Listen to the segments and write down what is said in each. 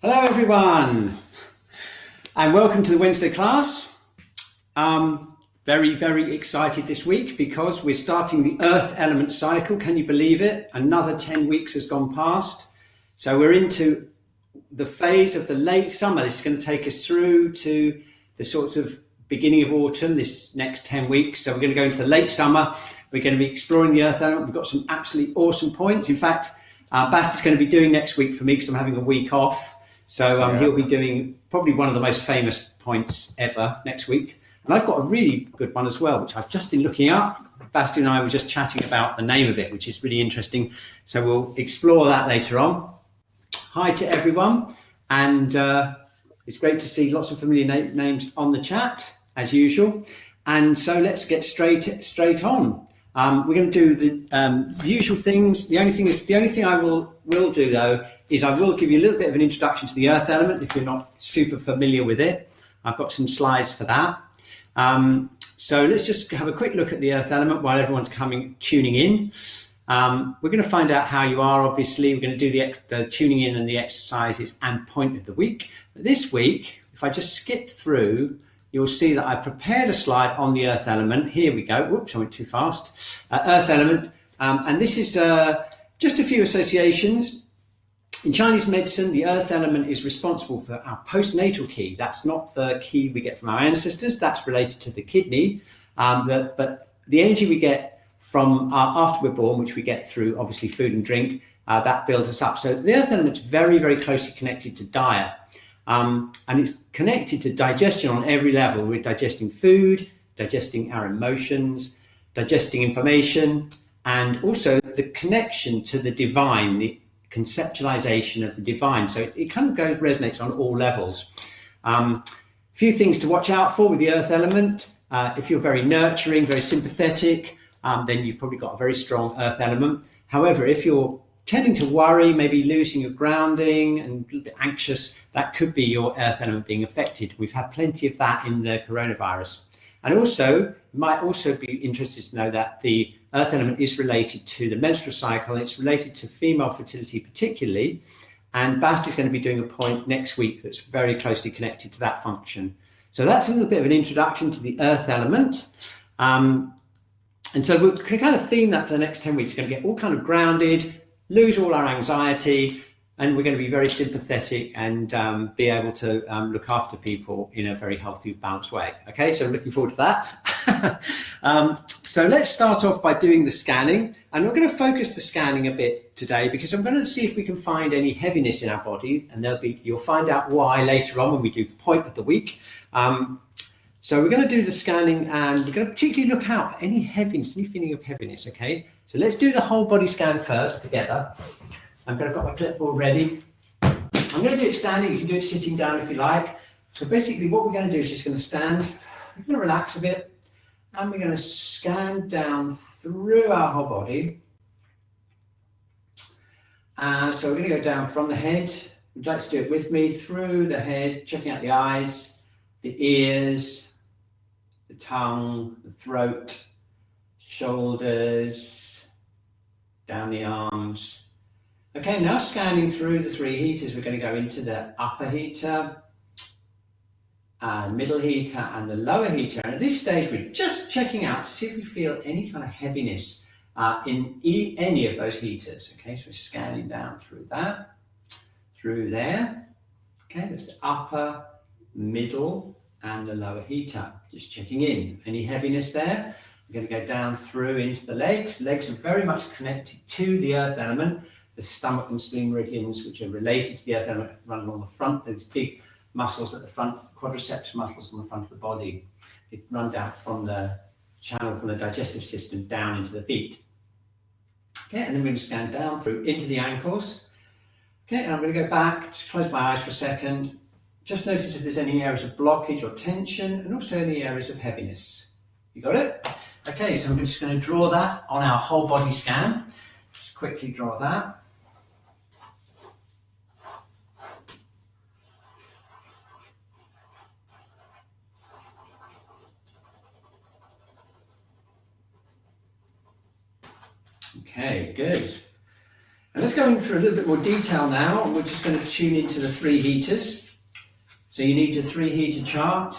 Hello everyone, and welcome to the Wednesday class. Very, very excited this week because we're starting the Earth element cycle. Can you believe it? Another 10 weeks has gone past. So we're into the phase of the late summer. This is going to take us through to the sort of beginning of autumn, this next 10 weeks. So we're going to go into the late summer. We're going to be exploring the Earth element. We've got some absolutely awesome points. In fact, Bast is going to be doing next week for me because I'm having a week off. So he'll be doing probably one of the most famous points ever next week. And I've got a really good one as well, which I've just been looking up. Basti and I were just chatting about the name of it, which is really interesting. So we'll explore that later on. Hi to everyone. And it's great to see lots of familiar names on the chat, as usual. And so let's get straight on. We're going to do the usual things. The only thing I will do though is I will give you a little bit of an introduction to the Earth element if you're not super familiar with it. I've got some slides for that. So let's just have a quick look at the Earth element while everyone's tuning in. We're going to find out how you are. Obviously, we're going to do the tuning in and the exercises and point of the week. But this week, if I just skip through, you'll see that I've prepared a slide on the Earth element. Here we go. Whoops, I went too fast. Earth element. And this is just a few associations. In Chinese medicine, the Earth element is responsible for our postnatal Qi. That's not the Qi we get from our ancestors. That's related to the kidney. But the energy we get from after we're born, which we get through, obviously, food and drink, that builds us up. So the Earth element's very, very closely connected to diet. And it's connected to digestion on every level. We're digesting food, digesting our emotions, digesting information, and also the connection to the divine, the conceptualization of the divine. So it kind of resonates on all levels. A few things to watch out for with the Earth element. If you're very nurturing, very sympathetic, then you've probably got a very strong Earth element. However, if you're tending to worry, maybe losing your grounding and a little bit anxious, that could be your Earth element being affected. We've had plenty of that in the coronavirus. And also, you might also be interested to know that the Earth element is related to the menstrual cycle. It's related to female fertility particularly. And Bast is going to be doing a point next week that's very closely connected to that function. So that's a little bit of an introduction to the Earth element. And so we're going to kind of theme that for the next 10 weeks. We're going to get all kind of grounded, lose all our anxiety, and we're going to be very sympathetic and be able to look after people in a very healthy, balanced way. Okay, so I'm looking forward to that. So let's start off by doing the scanning, and we're going to focus the scanning a bit today because I'm going to see if we can find any heaviness in our body, and you'll find out why later on when we do point of the week. So we're going to do the scanning, and we're going to particularly look out for any heaviness, any feeling of heaviness. Okay, so let's do the whole body scan first together. I've got my clipboard ready. I'm going to do it standing. You can do it sitting down if you like. So basically what we're going to do is just going to stand. We're going to relax a bit. And we're going to scan down through our whole body. So we're going to go down from the head. Would you like to do it with me? Through the head, checking out the eyes, the ears, the tongue, the throat, shoulders, down the arms. Okay, now scanning through the three heaters, we're going to go into the upper heater, middle heater, and the lower heater. And at this stage, we're just checking out to see if we feel any kind of heaviness in any of those heaters. Okay, so we're scanning down through that, through there. Okay, there's the upper, middle, and the lower heater. Just checking in. Any heaviness there? We're going to go down through into the legs. The legs are very much connected to the Earth element. The stomach and spleen meridians, which are related to the Earth element, run along the front. Those big muscles at the front, quadriceps muscles on the front of the body. They run down from the channel from the digestive system down into the feet. Okay, and then we're going to scan down through into the ankles. Okay, and I'm going to go back, just close my eyes for a second. Just notice if there's any areas of blockage or tension, and also any areas of heaviness. You got it? Okay, so I'm just going to draw that on our whole body scan. Just quickly draw that. Okay, good. And let's go in for a little bit more detail now. We're just going to tune into the 3 heaters. So you need your 3 heater chart.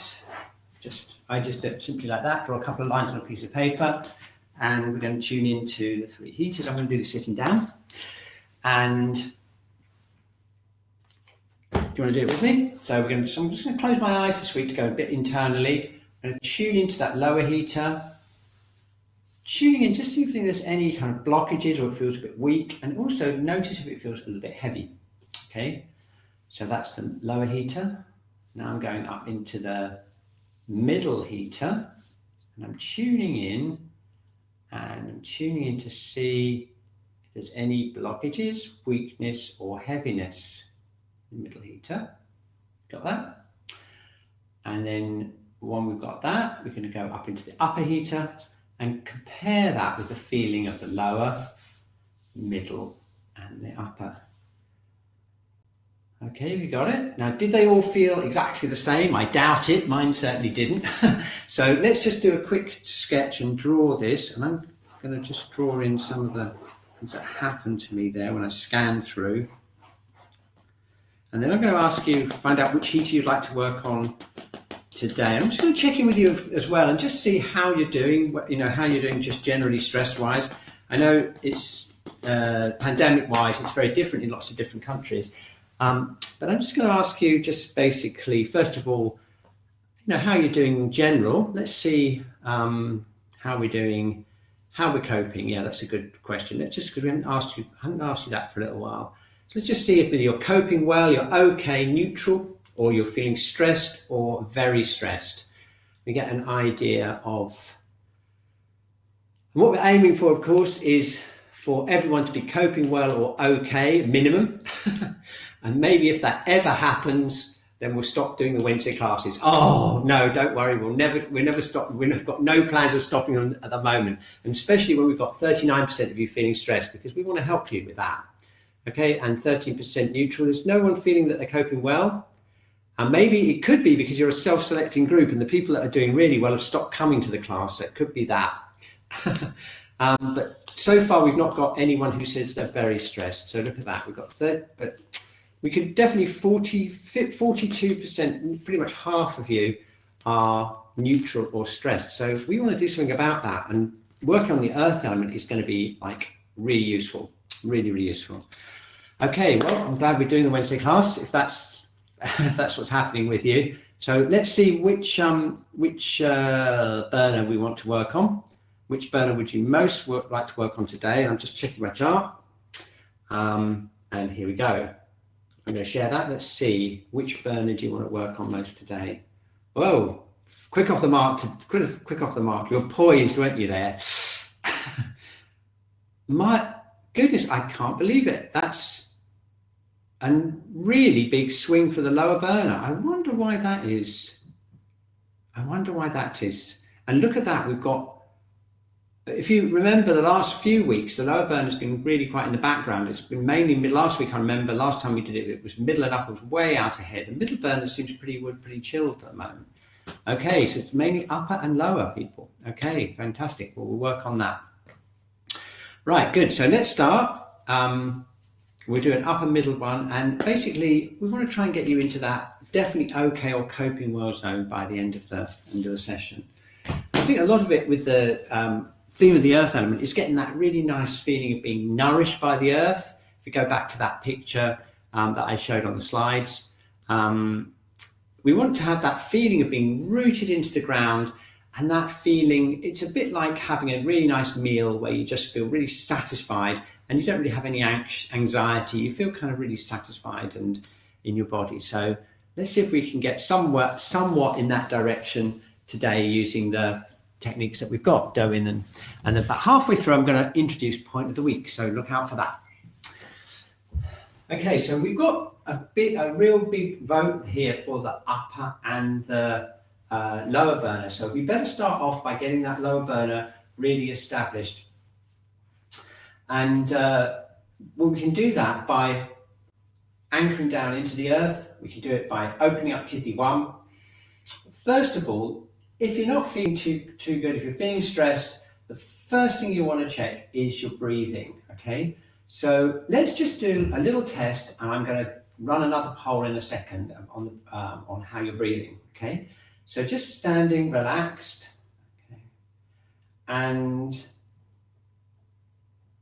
I just do it simply like that, draw a couple of lines on a piece of paper, and we're going to tune into the 3 heaters. I'm going to do this sitting down. And do you want to do it with me? So I'm just going to close my eyes this week to go a bit internally. I'm going to tune into that lower heater. Tuning in, just see if there's any kind of blockages or it feels a bit weak, and also notice if it feels a little bit heavy. Okay, so that's the lower heater. Now I'm going up into the middle heater, and I'm tuning in, to see if there's any blockages, weakness, or heaviness in the middle heater. Got that? And then when we've got that, we're going to go up into the upper heater and compare that with the feeling of the lower, middle, and the upper. Okay, we got it. Now, did they all feel exactly the same? I doubt it. Mine certainly didn't. So let's just do a quick sketch and draw this. And I'm going to just draw in some of the things that happened to me there when I scanned through. And then I'm going to ask you to find out which heater you'd like to work on today. I'm just going to check in with you as well and just see how you're doing, how you're doing just generally stress-wise. I know it's pandemic-wise, it's very different in lots of different countries. But I'm just going to ask you just basically, first of all, how you're doing in general. Let's see how we're doing, how we're coping. Yeah, that's a good question. Let's just, because we haven't asked you that for a little while. So let's just see if you're coping well, you're okay, neutral, or you're feeling stressed or very stressed. We get an idea of what we're aiming for, of course, is for everyone to be coping well or okay, minimum. And maybe if that ever happens, then we'll stop doing the Wednesday classes. Oh, no, don't worry. We'll never stop. We've got no plans of stopping them at the moment. And especially when we've got 39% of you feeling stressed, because we want to help you with that. Okay, and 13% neutral. There's no one feeling that they're coping well. And maybe it could be because you're a self-selecting group and the people that are doing really well have stopped coming to the class. So it could be that. But so far, we've not got anyone who says they're very stressed. So look at that. We've got 30, but we could definitely 42%, pretty much half of you are neutral or stressed. So we want to do something about that, and working on the earth element is going to be like really useful, really, really useful. Okay, well, I'm glad we're doing the Wednesday class, if that's what's happening with you. So let's see which burner we want to work on. Which burner would you most like to work on today? I'm just checking my chart. And here we go. I'm going to share that. Let's see, which burner do you want to work on most today? Whoa, quick off the mark. Quick off the mark. You're poised, weren't you there? My goodness, I can't believe it. That's a really big swing for the lower burner. I wonder why that is. And look at that. We've got, if you remember the last few weeks, the lower burner has been really quite in the background. It's been mainly last week. I remember last time we did it, it was middle and upper was way out ahead. The middle burner seems pretty chilled at the moment. Okay, so it's mainly upper and lower, people. Okay, fantastic. Well, we'll work on that. Right, good. So let's start. We'll do an upper middle one, and basically we want to try and get you into that definitely okay or coping well zone by the end of the session. I think a lot of it with the theme of the earth element is getting that really nice feeling of being nourished by the earth. If we go back to that picture that I showed on the slides, we want to have that feeling of being rooted into the ground, and that feeling, it's a bit like having a really nice meal where you just feel really satisfied and you don't really have any anxiety. You feel kind of really satisfied and in your body. So let's see if we can get somewhat in that direction today using the techniques that we've got going. And about halfway through, I'm going to introduce point of the week. So look out for that. Okay, so we've got a real big vote here for the upper and the lower burner. So we better start off by getting that lower burner really established. And well, we can do that by anchoring down into the earth. We can do it by opening up kidney 1. First of all, if you're not feeling too good, if you're feeling stressed, the first thing you want to check is your breathing, okay? So let's just do a little test, and I'm going to run another poll in a second on how you're breathing. Okay, so just standing relaxed, okay. And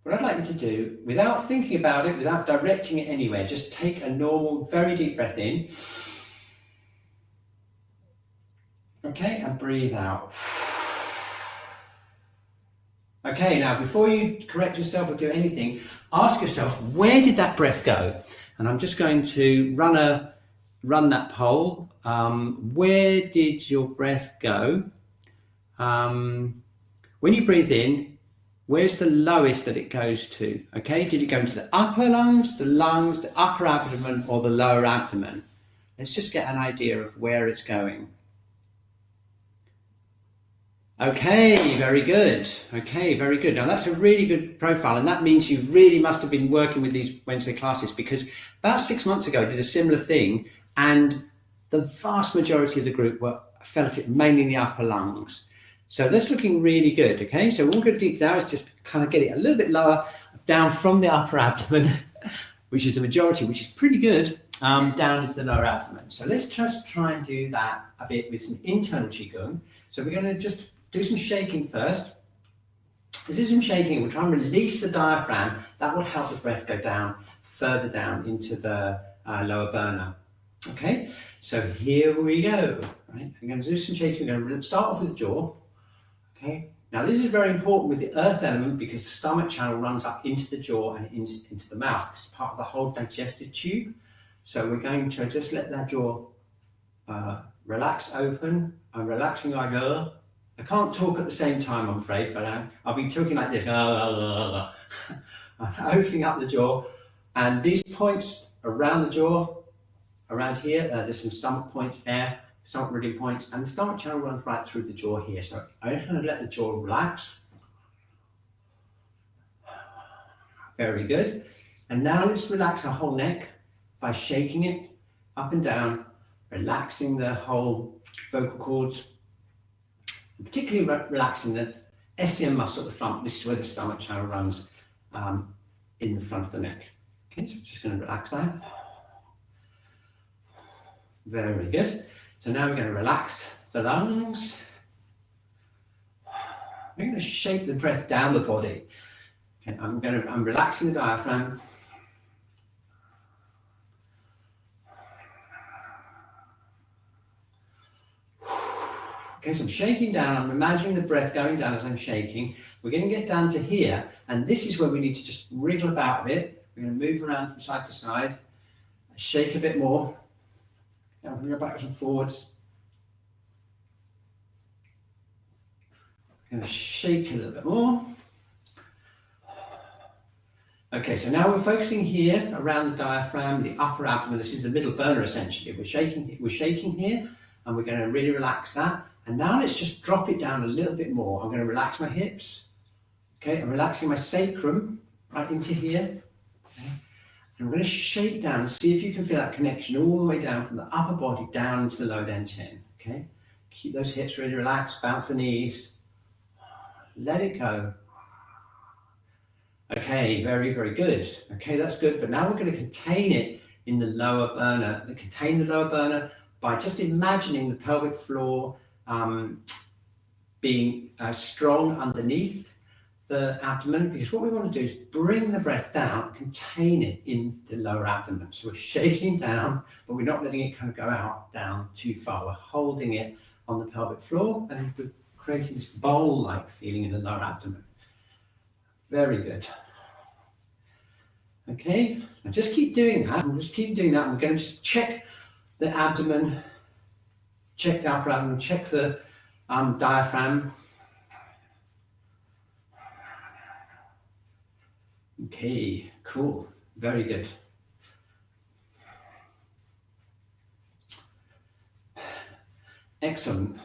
what I'd like you to do, without thinking about it, without directing it anywhere, just take a normal, very deep breath in. Okay, and breathe out. Okay, now before you correct yourself or do anything, ask yourself, where did that breath go? And I'm just going to run that poll. Where did your breath go? When you breathe in, where's the lowest that it goes to? Okay, did it go into the upper lungs, the upper abdomen, or the lower abdomen? Let's just get an idea of where it's going. Okay, very good. Okay, very good. Now that's a really good profile, and that means you really must have been working with these Wednesday classes, because about 6 months ago I did a similar thing, and the vast majority of the group felt it mainly in the upper lungs. So that's looking really good. Okay, so all we're going to do now is just kind of get it a little bit lower down from the upper abdomen, which is the majority, which is pretty good, down into the lower abdomen. So let's just try and do that a bit with some internal Qi Gong. So we're going to just do some shaking first. As do some shaking, we'll try and release the diaphragm. That will help the breath go down, further down into the lower burner. Okay, so here we go. Right, I'm going to do some shaking. We're going to start off with the jaw. Okay, now this is very important with the earth element, because the stomach channel runs up into the jaw and into the mouth. It's part of the whole digestive tube. So we're going to just let that jaw relax open. I'm relaxing my jaw. I can't talk at the same time, I'm afraid, but I'll be talking like this. I'm opening up the jaw, and these points around the jaw, around here, there's some stomach points there, stomach rib points, and the stomach channel runs right through the jaw here. So I'm just going to let the jaw relax. Very good. And now let's relax our whole neck by shaking it up and down, relaxing the whole vocal cords, particularly relaxing the SCM muscle at the front. This is where the stomach channel runs in the front of the neck. Okay, so we're just going to relax that. Very good. So now we're going to relax the lungs. We're going to shake the breath down the body. Okay, I'm relaxing the diaphragm. Okay, so I'm shaking down, I'm imagining the breath going down as I'm shaking. We're going to get down to here, and this is where we need to just wriggle about a bit. We're going to move around from side to side, shake a bit more. Now we're going to go backwards and forwards. We're going to shake a little bit more. Okay, so now we're focusing here around the diaphragm, the upper abdomen. This is the middle burner essentially. We're shaking here, and we're going to really relax that. And now let's just drop it down a little bit more. I'm going to relax my hips. Okay, I'm relaxing my sacrum right into here. Okay. And I'm going to shake down, see if you can feel that connection all the way down from the upper body down to the lower dantian. Okay, keep those hips really relaxed, bounce the knees. Let it go. Okay, very, very good. Okay, that's good. But now we're going to contain it in the lower burner. Contain the lower burner by just imagining the pelvic floor being strong underneath the abdomen, because what we want to do is bring the breath down, contain it in the lower abdomen. So we're shaking down, but we're not letting it kind of go out down too far. We're holding it on the pelvic floor, and we're creating this bowl-like feeling in the lower abdomen. Very good. Okay, now just keep doing that. We'll just keep doing that. We're going to just check the abdomen, check the upper abdomen, check the diaphragm. Okay, cool. Very good. Excellent.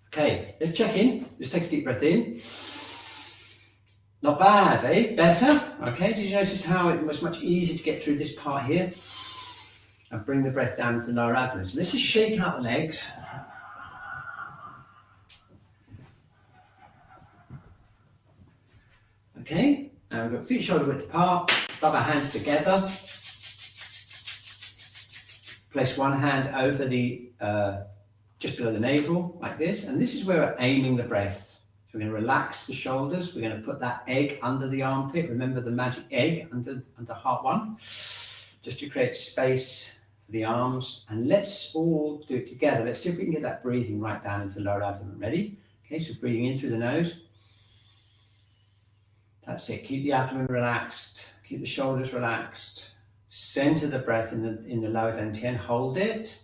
Okay, let's check in. Let's take a deep breath in. Not bad, eh? Better? Okay, did you notice how it was much easier to get through this part here? And bring the breath down to the lower abdomen. So let's just shake out the legs. Okay, And we've got feet shoulder width apart, rub our hands together. Place one hand over the, just below the navel, like this. And this is where we're aiming the breath. So we're going to relax the shoulders. We're going to put that egg under the armpit. Remember the magic egg under heart one, just to create space for the arms. And let's all do it together. Let's see if we can get that breathing right down into the lower abdomen. Ready? Okay, so breathing in through the nose. That's it. Keep the abdomen relaxed. Keep the shoulders relaxed. Center the breath in the lower dantian. Hold it.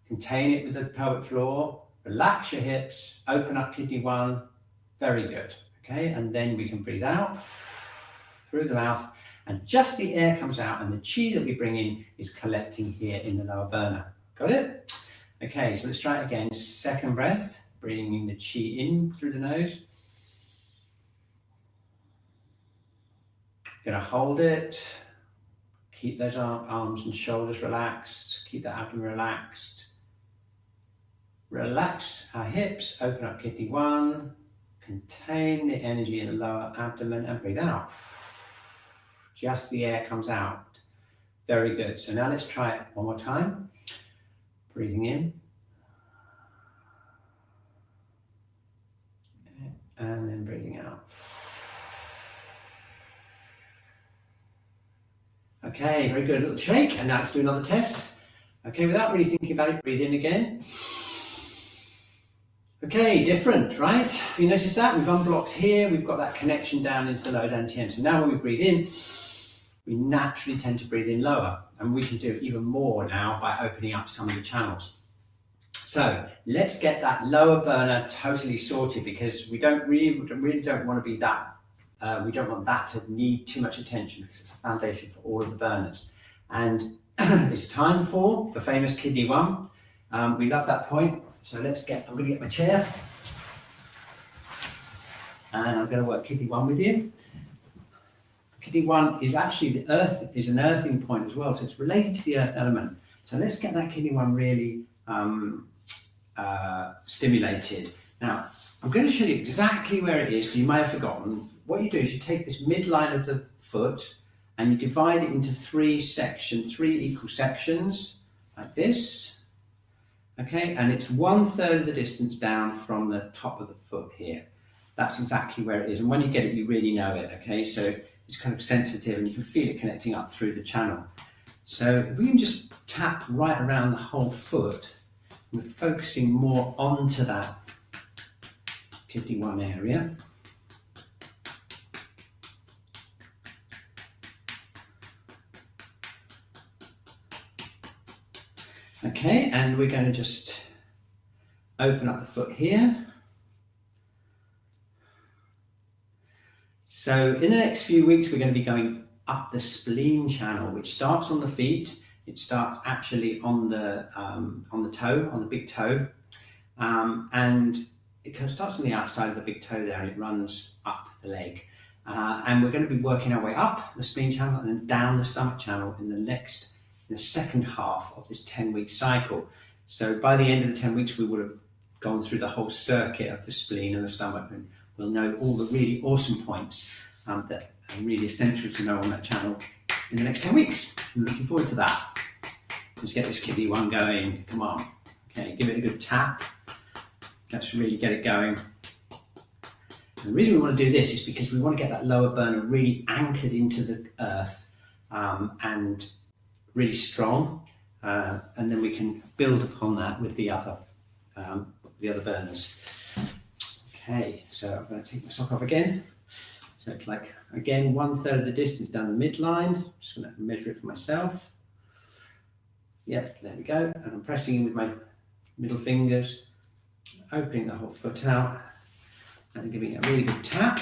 Contain it with the pelvic floor. Relax your hips. Open up kidney one. Very good. Okay, and then we can breathe out through the mouth, and just the air comes out, and the chi that we bring in is collecting here in the lower burner. Got it? Okay, so let's try it again. Second breath, bringing the chi in through the nose. Gonna hold it. Keep those arms and shoulders relaxed. Keep the abdomen relaxed. Relax our hips. Open up kidney one. Contain the energy in the lower abdomen and breathe out. Just the air comes out. Very good. So now let's try it one more time. Breathing in. And then breathing out. Okay, very good. A little shake, and now let's do another test. Okay, without really thinking about it, breathe in again. Okay, different, right? Have you noticed that? We've unblocked here, we've got that connection down into the lower dantian. So now when we breathe in, we naturally tend to breathe in lower, and we can do even more now by opening up some of the channels. So let's get that lower burner totally sorted, because we really don't want to be that. We don't want that to need too much attention, because it's a foundation for all of the burners. And it's time for the famous kidney one. We love that point. So I'm going to get my chair. And I'm going to work kidney one with you. Kidney one is actually an earthing point as well. So it's related to the earth element. So let's get that kidney one really stimulated. Now, I'm going to show you exactly where it is, because you may have forgotten. What you do is you take this midline of the foot and you divide it into three equal sections, like this. Okay, and it's 1/3 of the distance down from the top of the foot here. That's exactly where it is. And when you get it, you really know it. Okay, so it's kind of sensitive, and you can feel it connecting up through the channel. So if we can just tap right around the whole foot, we're focusing more onto that kidney one area. Okay, and we're going to just open up the foot here. So in the next few weeks, we're going to be going up the spleen channel, which starts on the feet. It starts actually on the toe, on the big toe, and it kind of starts on the outside of the big toe there, and it runs up the leg. And we're going to be working our way up the spleen channel and then down the stomach channel in the second half of this 10-week cycle. So by the end of the 10 weeks, we will have gone through the whole circuit of the spleen and the stomach, and we'll know all the really awesome points that are really essential to know on that channel in the next 10 weeks. I'm looking forward to that. Let's get this kidney one going. Come on. Okay, give it a good tap. Let's really get it going. And the reason we want to do this is because we want to get that lower burner really anchored into the earth and really strong, and then we can build upon that with the other burners. Okay, so I'm going to take my sock off again. So it's like, again, 1/3 of the distance down the midline. I'm just going to measure it for myself. Yep, there we go. And I'm pressing in with my middle fingers, opening the whole foot out, and giving it a really good tap.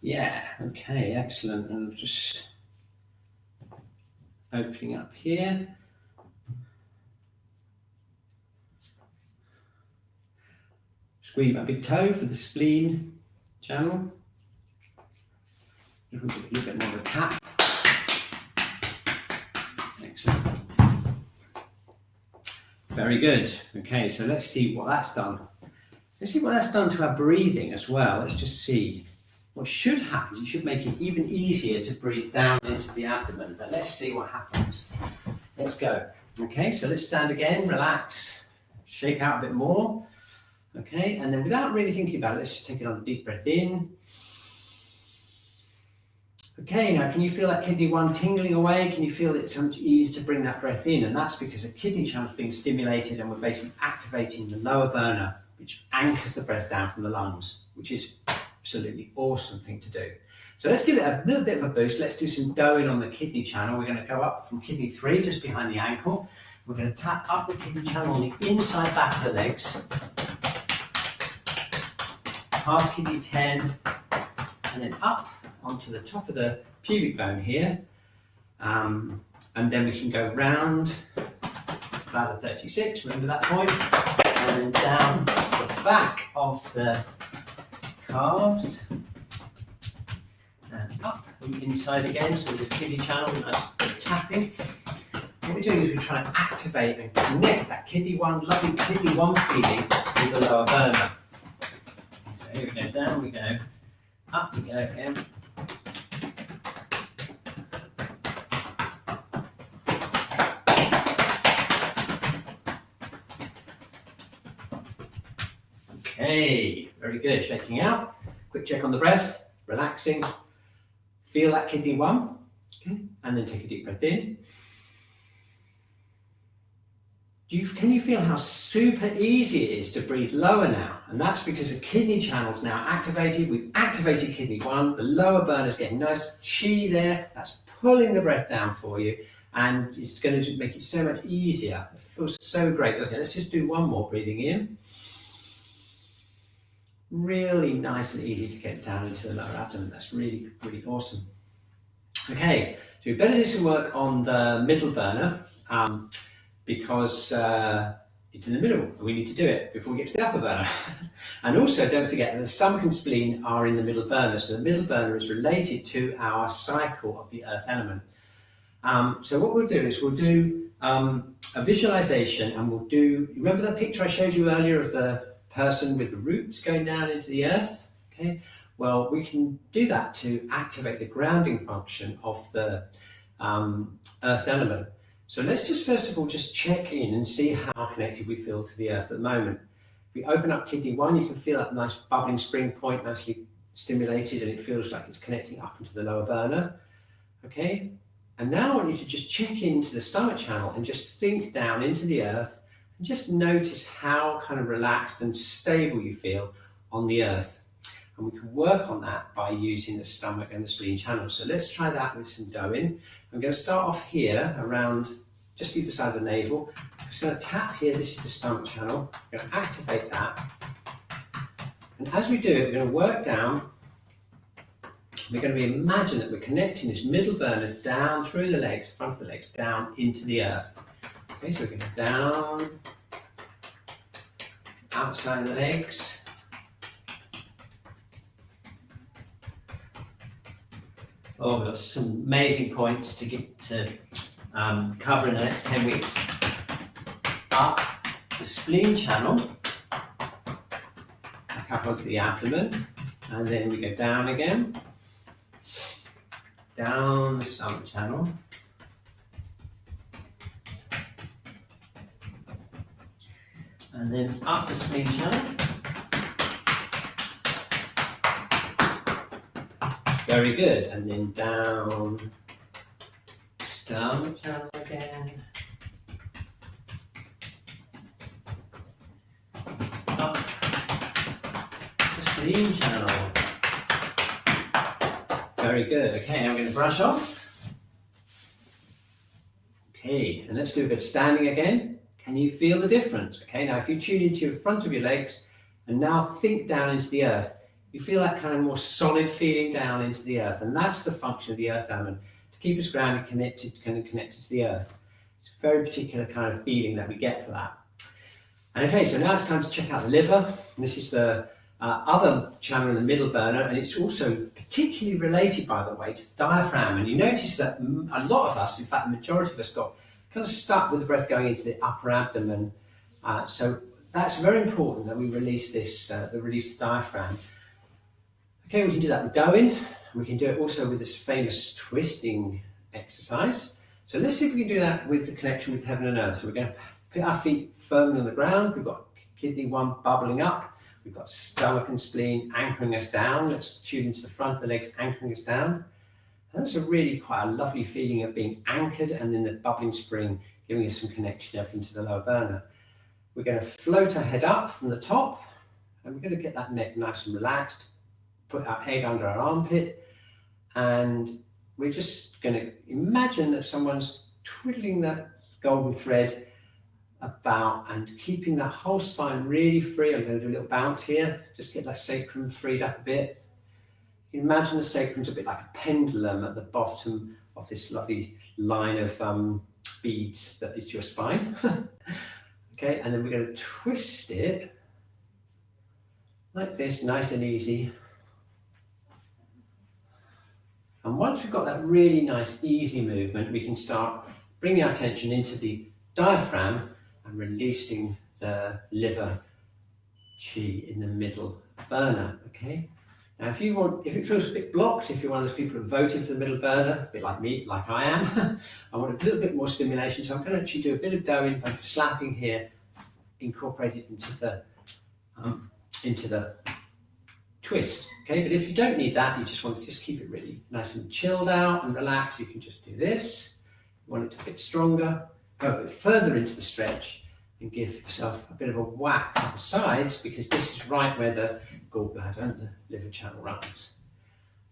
Yeah, okay, excellent. And I'm just opening up here. Squeeze my big toe for the spleen channel. A little bit more of a tap. Excellent. Very good. Okay, so let's see what that's done. Let's see what that's done to our breathing as well. Let's just see. What should happen is you should make it even easier to breathe down into the abdomen. But let's see what happens. Let's go. Okay, so let's stand again, relax, shake out a bit more. Okay, and then without really thinking about it, let's just take another deep breath in. Okay, now can you feel that kidney 1 tingling away? Can you feel it's so much easier to bring that breath in? And that's because the kidney channel is being stimulated and we're basically activating the lower burner, which anchors the breath down from the lungs, which is absolutely awesome thing to do. So let's give it a little bit of a boost. Let's do some doing on the kidney channel. We're going to go up from kidney 3, just behind the ankle. We're going to tap up the kidney channel on the inside back of the legs, past kidney 10, and then up onto the top of the pubic bone here. And then we can go round bladder 36, remember that point, and then down the back of the calves and up the inside again, so the kidney channel, nice bit of tapping. What we're doing is we're trying to activate and connect that kidney 1, lovely kidney 1 feeling with the lower burner. So here we go, down we go, up we go again. Okay, very good, shaking out. Quick check on the breath, relaxing. Feel that kidney 1, okay, and then take a deep breath in. Can you feel how super easy it is to breathe lower now? And that's because the kidney channel's now activated. We've activated kidney 1, the lower burner's getting nice chi there. That's pulling the breath down for you, and it's going to make it so much easier. It feels so great, doesn't it? Let's just do one more, breathing in. Really nice and easy to get down into the lower abdomen. That's really, really awesome. Okay, so we better do some work on the middle burner because it's in the middle and we need to do it before we get to the upper burner. And also don't forget that the stomach and spleen are in the middle burner. So the middle burner is related to our cycle of the earth element. So what we'll do is we'll do a visualization, and we'll do, remember that picture I showed you earlier of the person with the roots going down into the earth? Okay, well, we can do that to activate the grounding function of the earth element. So let's just first of all just check in and see how connected we feel to the earth at the moment. If we open up kidney 1, you can feel that nice bubbling spring point, nicely stimulated, and it feels like it's connecting up into the lower burner. Okay, and now I want you to just check into the stomach channel and just think down into the earth. Just notice how kind of relaxed and stable you feel on the earth. And we can work on that by using the stomach and the spleen channel. So let's try that with some doing. I'm going to start off here around just either side of the navel. I'm just going to tap here, this is the stomach channel. I'm going to activate that. And as we do it, we're going to work down. We're going to imagine that we're connecting this middle burner down through the legs, front of the legs, down into the earth. Okay, so we're going to down, outside of the legs. Oh, we've got some amazing points to get to cover in the next 10 weeks. Up the spleen channel, back up onto the abdomen, and then we go down again. Down the stomach channel. And then up the spleen channel. Very good. And then down stomach channel again. Up the spleen channel. Very good. Okay, I'm going to brush off. Okay, and let's do a bit of standing again. Can you feel the difference? Okay, now if you tune into the front of your legs and now think down into the earth, you feel that kind of more solid feeling down into the earth, and that's the function of the earth element, to keep us grounded, connected to the earth. It's a very particular kind of feeling that we get for that. And okay, so now it's time to check out the liver. And this is the other channel in the middle burner, and it's also particularly related, by the way, to the diaphragm. And you notice that a lot of us, in fact, the majority of us, got kind of stuck with the breath going into the upper abdomen. So that's very important that we release this, release the diaphragm. Okay, we can do that with Darwin. We can do it also with this famous twisting exercise. So let's see if we can do that with the connection with heaven and earth. So we're going to put our feet firmly on the ground. We've got kidney 1 bubbling up. We've got stomach and spleen anchoring us down. Let's tune into the front of the legs, anchoring us down. And that's a really quite a lovely feeling of being anchored, and then the bubbling spring giving us some connection up into the lower burner. We're going to float our head up from the top, and we're going to get that neck nice and relaxed. Put our head under our armpit, and we're just going to imagine that someone's twiddling that golden thread about and keeping that whole spine really free. I'm going to do a little bounce here, just get that sacrum freed up a bit. You can imagine the sacrum's a bit like a pendulum at the bottom of this lovely line of beads that is your spine. Okay, and then we're going to twist it like this, nice and easy. And once we've got that really nice, easy movement, we can start bringing our attention into the diaphragm and releasing the liver Qi in the middle burner, okay? Now, if it feels a bit blocked, if you're one of those people who voted for the middle burner, a bit like me, like I am, I want a little bit more stimulation, so I'm going to actually do a bit of Doin by slapping here, incorporate it into the twist, okay? But if you don't need that, you just want to just keep it really nice and chilled out and relaxed, you can just do this. You want it a bit stronger, go a bit further into the stretch and give yourself a bit of a whack at the sides, because this is right where the gallbladder and the liver channel runs.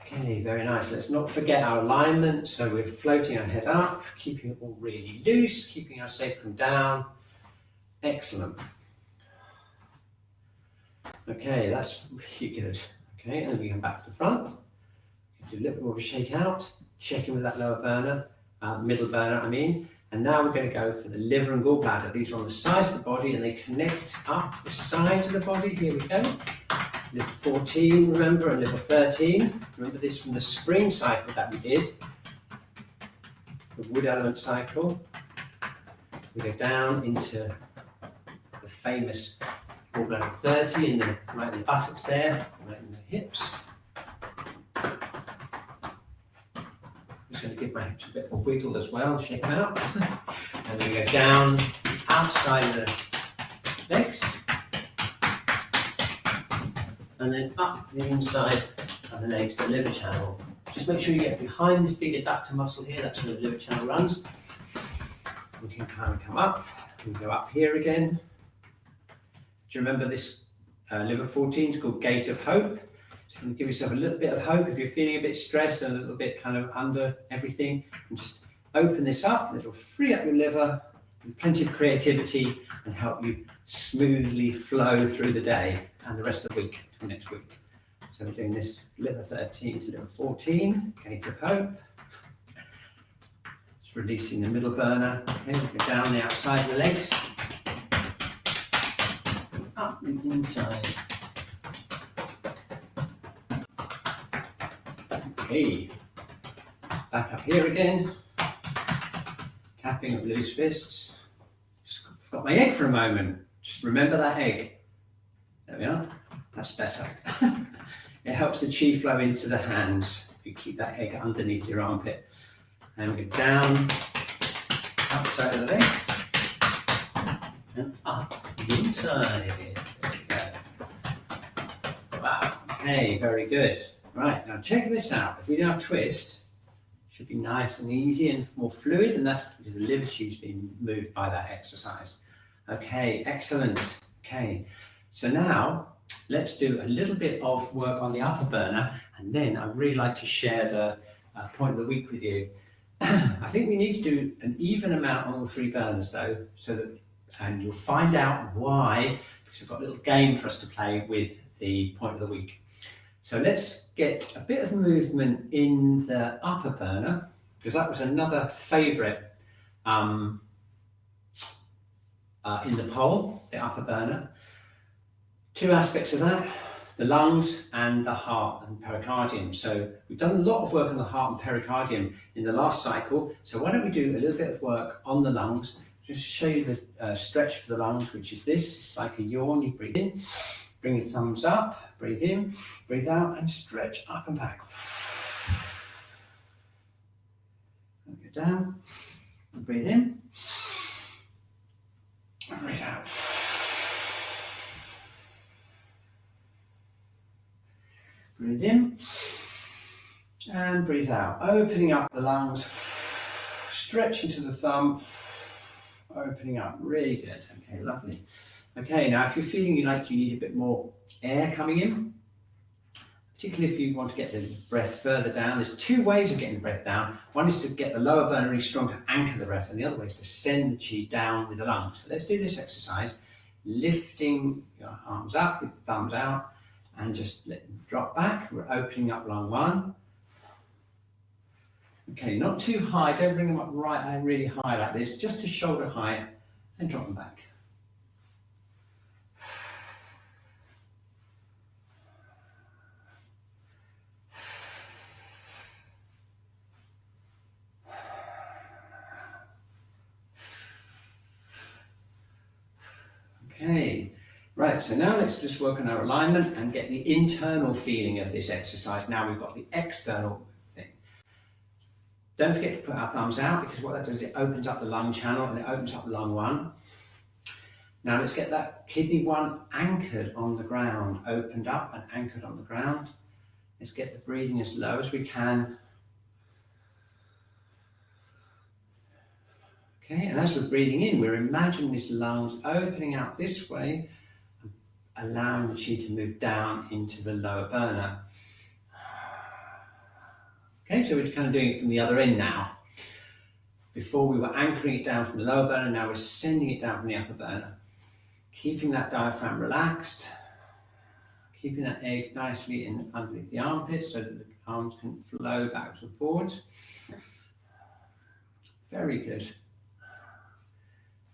Okay, very nice. Let's not forget our alignment. So we're floating our head up, keeping it all really loose, keeping our sacrum down. Excellent. Okay, that's really good. Okay, and then we come back to the front. Do a little bit more of a shake out, check in with that lower burner, middle burner, I mean. And now we're going to go for the liver and gallbladder. These are on the sides of the body and they connect up the sides of the body. Here we go. Liver 14, remember, and liver 13. Remember this from the spring cycle that we did, the wood element cycle. We go down into the famous gallbladder 30, right in the buttocks there, right in the hips. I'm just going to give my hips a bit of a wiggle as well, shake them out. And then we go down outside of the legs. And then up the inside of the legs, the liver channel. Just make sure you get behind this big adductor muscle here, that's where the liver channel runs. We can kind of come up, and go up here again. Do you remember this liver 14 is called Gate of Hope? So you can give yourself a little bit of hope if you're feeling a bit stressed and a little bit kind of under everything. And just open this up, and it'll free up your liver with plenty of creativity and help you smoothly flow through the day and the rest of the week till next week. So we're doing this liver 13 to liver 14, Gate of Hope. Just releasing the middle burner. Okay, we go down the outside of the legs. Up the inside. Okay, back up here again, tapping of loose fists. Just forgot my egg for a moment. Just remember that egg. There we are, that's better. It helps the Qi flow into the hands. You keep that egg underneath your armpit. And we go down, outside of the legs, and up the inside. There we go. Wow, okay, very good. Right, now check this out. If we now twist, it should be nice and easy and more fluid, and that's because the liver Qi's been moved by that exercise. Okay, excellent. Okay, so now let's do a little bit of work on the upper burner, and then I'd really like to share the point of the week with you. I think we need to do an even amount on all 3 burners though, so that, and you'll find out why, because we've got a little game for us to play with the point of the week. So let's get a bit of movement in the upper burner, because that was another favourite in the pole, the upper burner. Two aspects of that, the lungs and the heart and pericardium. So we've done a lot of work on the heart and pericardium in the last cycle. So why don't we do a little bit of work on the lungs, just to show you the stretch for the lungs, which is this. It's like a yawn. You breathe in, bring your thumbs up, breathe in, breathe out, and stretch up and back. And go down, and breathe in, and breathe out. Breathe in and breathe out, opening up the lungs, stretching to the thumb, opening up, really good. Okay, lovely. Okay, now if you're feeling like you need a bit more air coming in, particularly if you want to get the breath further down, there's two ways of getting the breath down. One is to get the lower burner really strong to anchor the breath, and the other way is to send the chi down with the lungs. So let's do this exercise, lifting your arms up with the thumbs out, and just let them drop back. We're opening up lung one. Okay, not too high, don't bring them up really high like this, just to shoulder height, and drop them back. Okay. Right, so now let's just work on our alignment and get the internal feeling of this exercise. Now we've got the external thing. Don't forget to put our thumbs out, because what that does is it opens up the lung channel and it opens up lung one. Now let's get that kidney one anchored on the ground, opened up and anchored on the ground. Let's get the breathing as low as we can. Okay, and as we're breathing in, we're imagining this lungs opening out this way, allowing the chi to move down into the lower burner. Okay, so we're kind of doing it from the other end now. Before we were anchoring it down from the lower burner, now we're sending it down from the upper burner. Keeping that diaphragm relaxed, keeping that egg nicely in underneath the armpit so that the arms can flow backwards and forwards. Very good.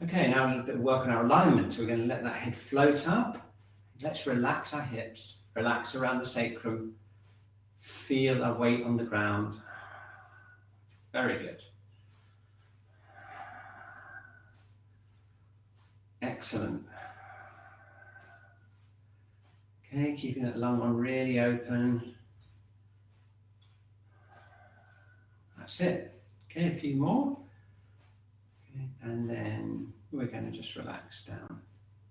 Okay, now a little bit of work on our alignment. So we're going to let that head float up. Let's relax our hips, relax around the sacrum, feel our weight on the ground. Very good. Excellent. Okay, keeping that lung one really open. That's it. Okay, a few more. Okay, and then we're going to just relax down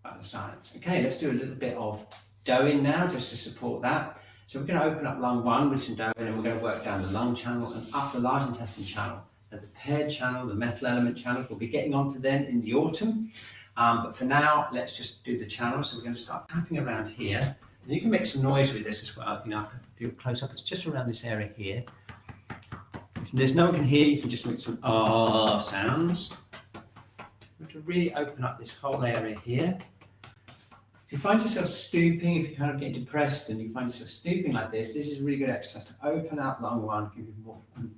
by the sides. Okay, let's do a little bit of doing now just to support that. So we're going to open up lung one with some doing, and we're going to work down the lung channel and up the large intestine channel. And the paired channel, the metal element channel, we'll be getting onto them in the autumn. But for now, let's just do the channel. So we're going to start tapping around here. And you can make some noise with this as well. You know, I can do it close up. It's just around this area here. If there's no one can hear, you can just make some ah sounds. We're going to really open up this whole area here. If you find yourself stooping, if you're kind of getting depressed and you find yourself stooping like this is a really good exercise to open out lung one,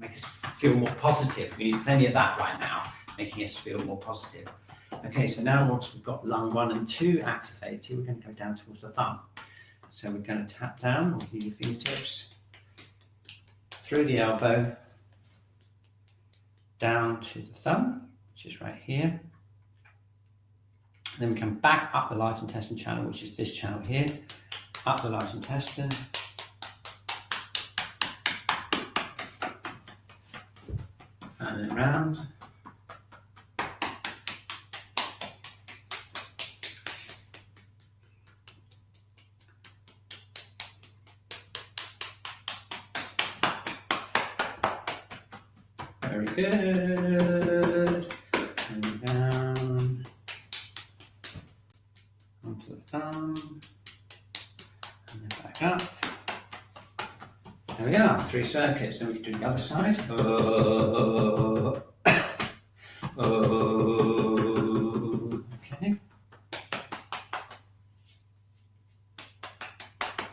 make us feel more positive. We need plenty of that right now, making us feel more positive. Okay, so now once we've got lung one and two activated, we're going to go down towards the thumb. So we're going to tap down with your fingertips, through the elbow, down to the thumb, which is right here. Then we come back up the large intestine channel, which is this channel here, up the large intestine. And then round. Very good. And down onto the thumb. And then back up. There we are, 3 circuits. Then we can do the other side. Oh. Oh. Okay.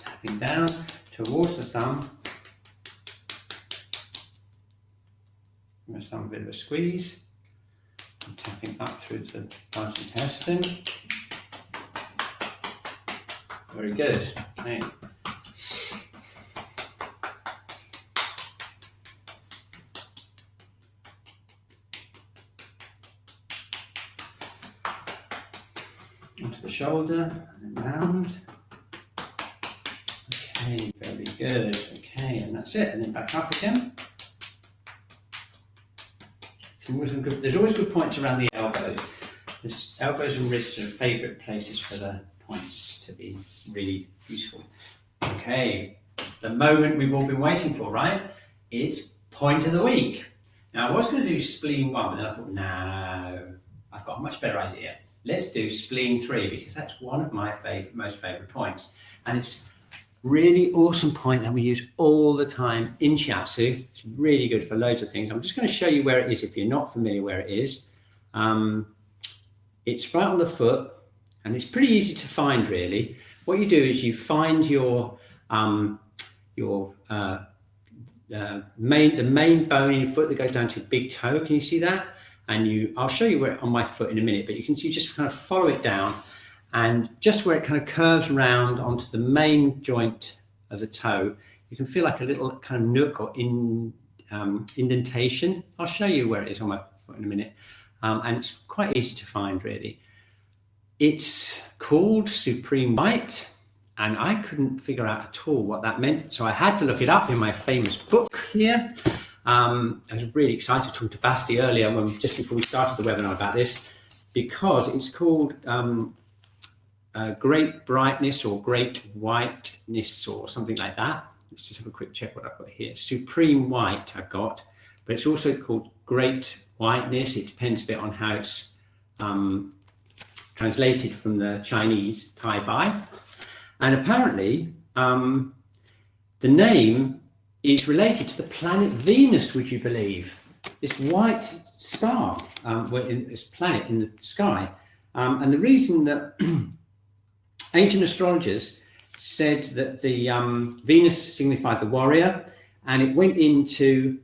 Tapping down towards the thumb. Give the thumb a bit of a squeeze. And tapping up through the large intestine. Very good. Okay. Onto the shoulder and then round. Okay, very good. Okay, and that's it. And then back up again. There's always good points around the elbows. The elbows and wrists are favourite places for the points to be really useful. Okay, the moment we've all been waiting for, right? It's point of the week. Now, I was going to do spleen 1, but then I thought, no, I've got a much better idea. Let's do spleen 3 because that's one of my most favourite points. And it's really awesome point that we use all the time in Shiatsu. It's really good for loads of things. I'm just going to show you where it is if you're not familiar where it is. It's right on the foot and it's pretty easy to find really. What you do is you find the main bone in your foot that goes down to your big toe. Can you see that? And I'll show you where on my foot in a minute, but you can see just kind of follow it down. And just where it kind of curves around onto the main joint of the toe, you can feel like a little kind of nook or indentation. I'll show you where it is on my foot in a minute. And it's quite easy to find, really. It's called Supreme White, and I couldn't figure out at all what that meant. So I had to look it up in my famous book here. I was really excited talking to Basti earlier, just before we started the webinar about this, because it's called Great Brightness or Great Whiteness or something like that. Let's just have a quick check what I've got here. Supreme White I've got, but it's also called Great Whiteness. It depends a bit on how it's translated from the Chinese, Tai Bai. And apparently the name is related to the planet Venus, would you believe? This white star, this planet in the sky. And the reason that ancient astrologers said that the Venus signified the warrior, and it went into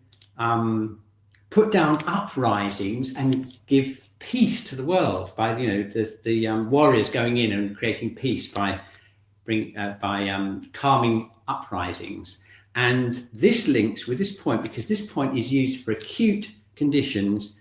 put down uprisings and give peace to the world by the warriors going in and creating peace by calming uprisings. And this links with this point because this point is used for acute conditions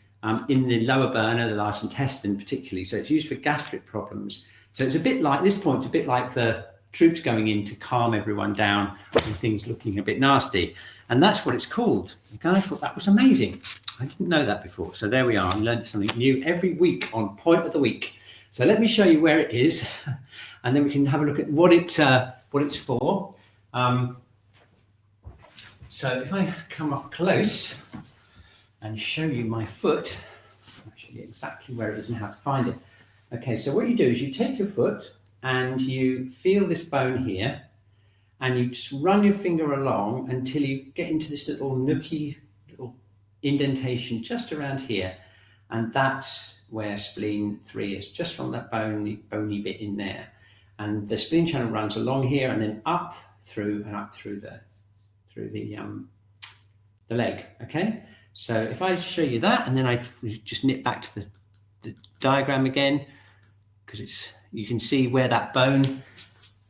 in the lower burner, the large intestine particularly. So it's used for gastric problems. So it's a bit like, this point's a bit like the troops going in to calm everyone down and things looking a bit nasty. And that's what it's called. And I thought that was amazing. I didn't know that before. So there we are. I learned something new every week on Point of the Week. So let me show you where it is, and then we can have a look at what it's for. So if I come up close and show you my foot, I'll show you exactly where it is and how to find it. Okay, so what you do is you take your foot and you feel this bone here, and you just run your finger along until you get into this little nooky little indentation just around here, and that's where spleen 3 is, just from that bony bit in there. And the spleen channel runs along here and then up through and up through the leg. Okay, so if I show you that, and then I just nip back to the diagram again, because you can see where that bone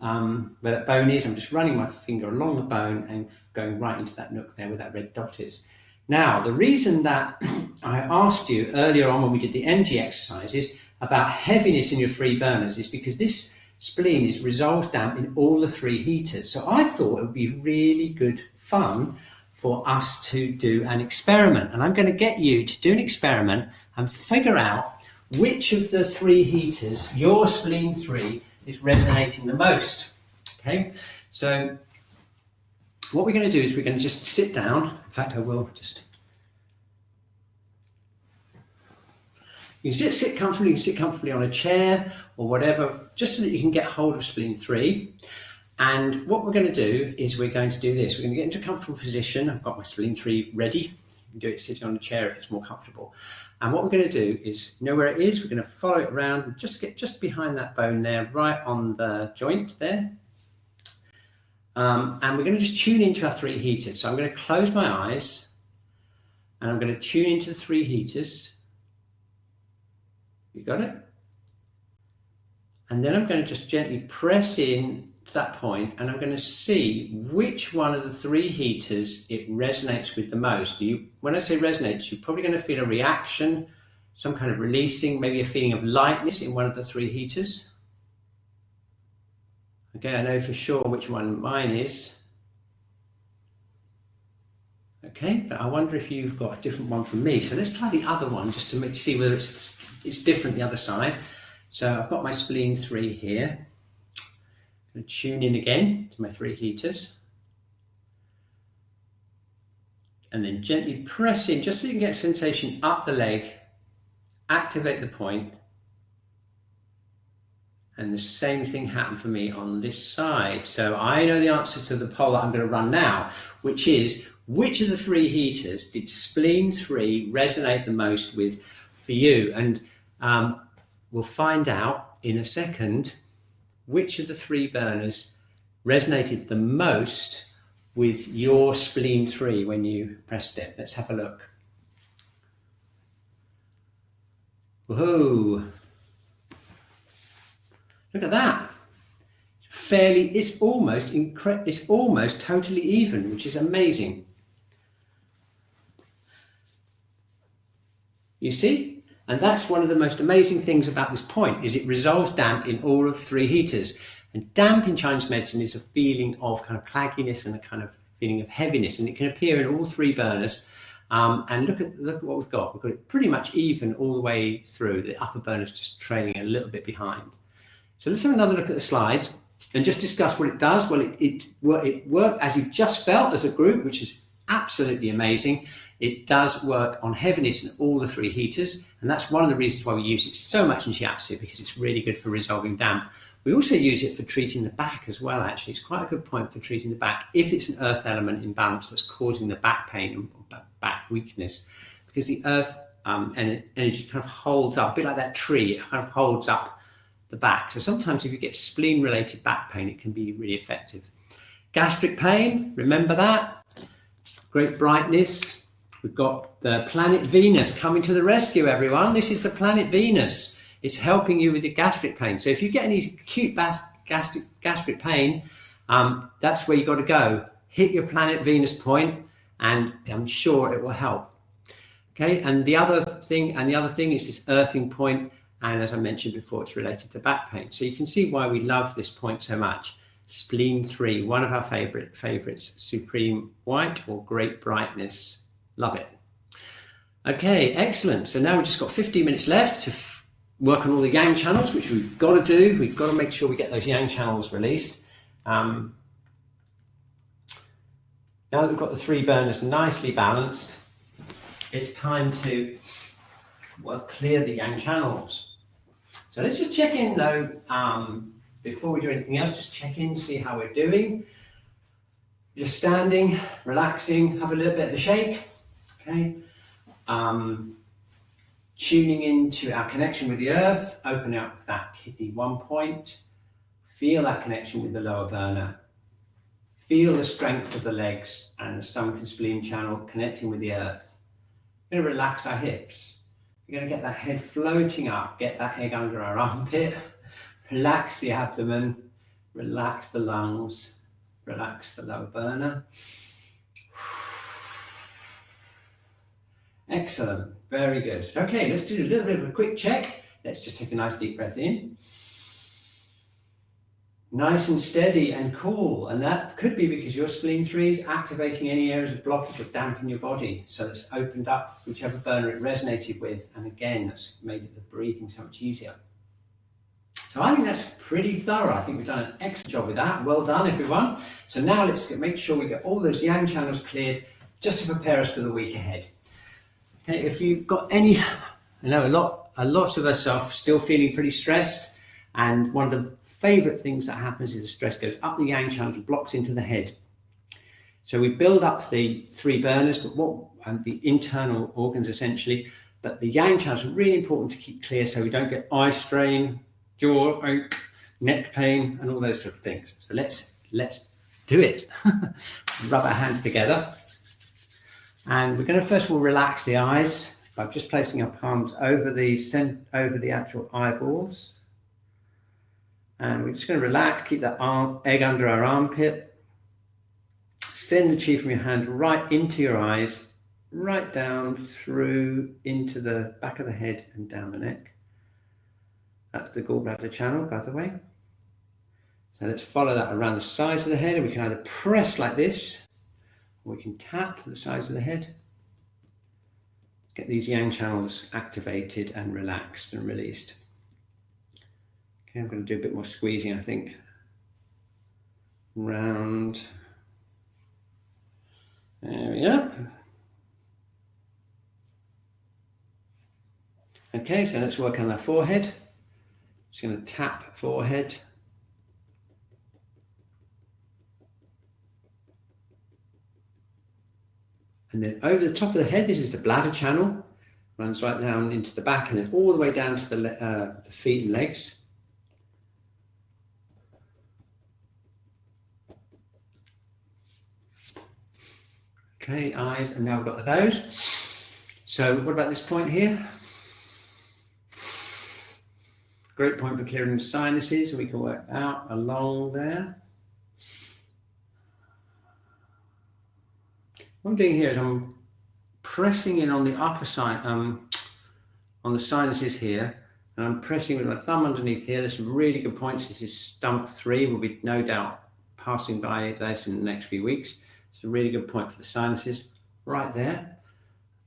is. I'm just running my finger along the bone and going right into that nook there where that red dot is. Now, the reason that I asked you earlier on when we did the energy exercises about heaviness in your 3 burners is because this spleen is resolved down in all the 3 heaters. So I thought it would be really good fun for us to do an experiment. And I'm going to get you to do an experiment and figure out which of the 3 heaters, your spleen 3, is resonating the most. Okay, so what we're going to do is we're going to just sit down. In fact, I will just. You can sit comfortably. You can sit comfortably on a chair or whatever, just so that you can get hold of spleen 3. And what we're going to do is we're going to do this. We're going to get into a comfortable position. I've got my spleen 3 ready. You can do it sitting on a chair if it's more comfortable. And what we're going to do is, you know where it is? We're going to follow it around and just get just behind that bone there, right on the joint there. And we're going to just tune into our 3 heaters. So I'm going to close my eyes and I'm going to tune into the 3 heaters. You got it? And then I'm going to just gently press in to that point, and I'm going to see which one of the 3 heaters it resonates with the most. When I say resonates, you're probably going to feel a reaction, some kind of releasing, maybe a feeling of lightness in one of the 3 heaters. Okay, I know for sure which one mine is. Okay, but I wonder if you've got a different one from me. So let's try the other one just to see whether it's different the other side. So I've got my spleen 3 here. I'm going to tune in again to my 3 heaters. And then gently press in just so you can get a sensation up the leg, activate the point. And the same thing happened for me on this side. So I know the answer to the poll that I'm going to run now, which is, which of the 3 heaters did spleen 3 resonate the most with for you? And we'll find out in a second which of the 3 burners resonated the most with your spleen 3 when you pressed it. Let's have a look. Whoa. Look at that. It's almost totally even, which is amazing. You see? And that's one of the most amazing things about this point, is it resolves damp in all of 3 heaters. And damp in Chinese medicine is a feeling of kind of clagginess and a kind of feeling of heaviness, and it can appear in all 3 burners. And look at what we've got. We've got it pretty much even all the way through. The upper burner's just trailing a little bit behind. So let's have another look at the slides and just discuss what it does. Well, it worked as you've just felt as a group, which is absolutely amazing. It does work on heaviness in all the 3 heaters, and that's one of the reasons why we use it so much in Shiatsu, because it's really good for resolving damp. We also use it for treating the back as well, actually. It's quite a good point for treating the back if it's an earth element imbalance that's causing the back pain or back weakness, because the earth energy kind of holds up, a bit like that tree, it kind of holds up the back. So sometimes if you get spleen related back pain, it can be really effective. Gastric pain, remember that? Great brightness. We've got the planet Venus coming to the rescue, everyone. This is the planet Venus. It's helping you with your gastric pain. So if you get any acute gastric pain, that's where you got to go. Hit your planet Venus point, and I'm sure it will help. Okay, and the other thing is this earthing point. And as I mentioned before, it's related to back pain. So you can see why we love this point so much. Spleen 3, one of our favorites, supreme white or great brightness. Love it. Okay, excellent. So now we've just got 15 minutes left to work on all the yang channels, which we've got to do. We've got to make sure we get those yang channels released. Now that we've got the 3 burners nicely balanced, it's time to clear the yang channels. So let's just check in though, before we do anything else, just check in, see how we're doing. Just standing, relaxing, have a little bit of a shake, okay? Tuning into our connection with the earth, open up that kidney 1 point, feel that connection with the lower burner, feel the strength of the legs and the stomach and spleen channel connecting with the earth. We're going to relax our hips. We're going to get that head floating up, get that egg under our armpit, relax the abdomen, relax the lungs, relax the lower burner. Excellent, very good. Okay, let's do a little bit of a quick check. Let's just take a nice deep breath in. Nice and steady and cool, and that could be because your spleen 3 is activating any areas of blockage or damp in your body. So it's opened up whichever burner it resonated with, and again, that's made the breathing so much easier. So I think that's pretty thorough. I think we've done an excellent job with that. Well done, everyone. So now let's make sure we get all those yang channels cleared just to prepare us for the week ahead. Okay, if you've got any, I know a lot of us are still feeling pretty stressed, and one of the favorite things that happens is the stress goes up the yang channels and blocks into the head. So we build up the 3 burners, and the internal organs essentially, but the yang channels are really important to keep clear so we don't get eye strain, jaw ache, neck pain, and all those sort of things. So let's do it. Rub our hands together. And we're going to first of all relax the eyes. by just placing our palms over the actual eyeballs. And we're just going to relax, keep that egg under our armpit. Send the chi from your hands right into your eyes, right down through into the back of the head and down the neck. That's the gallbladder channel, by the way. So let's follow that around the sides of the head, and we can either press like this, or we can tap the sides of the head. Get these yang channels activated and relaxed and released. Okay, I'm going to do a bit more squeezing, I think. Round. There we go. Okay, so let's work on our forehead. Just going to tap forehead. And then over the top of the head, this is the bladder channel. Runs right down into the back and then all the way down to the feet and legs. Okay, eyes, and now we've got the nose. So what about this point here? Great point for clearing the sinuses. We can work out along there. What I'm doing here is I'm pressing in on the upper side, on the sinuses here, and I'm pressing with my thumb underneath here. There's some really good points. This is stomach 3. We'll be no doubt passing by this in the next few weeks. It's a really good point for the sinuses right there.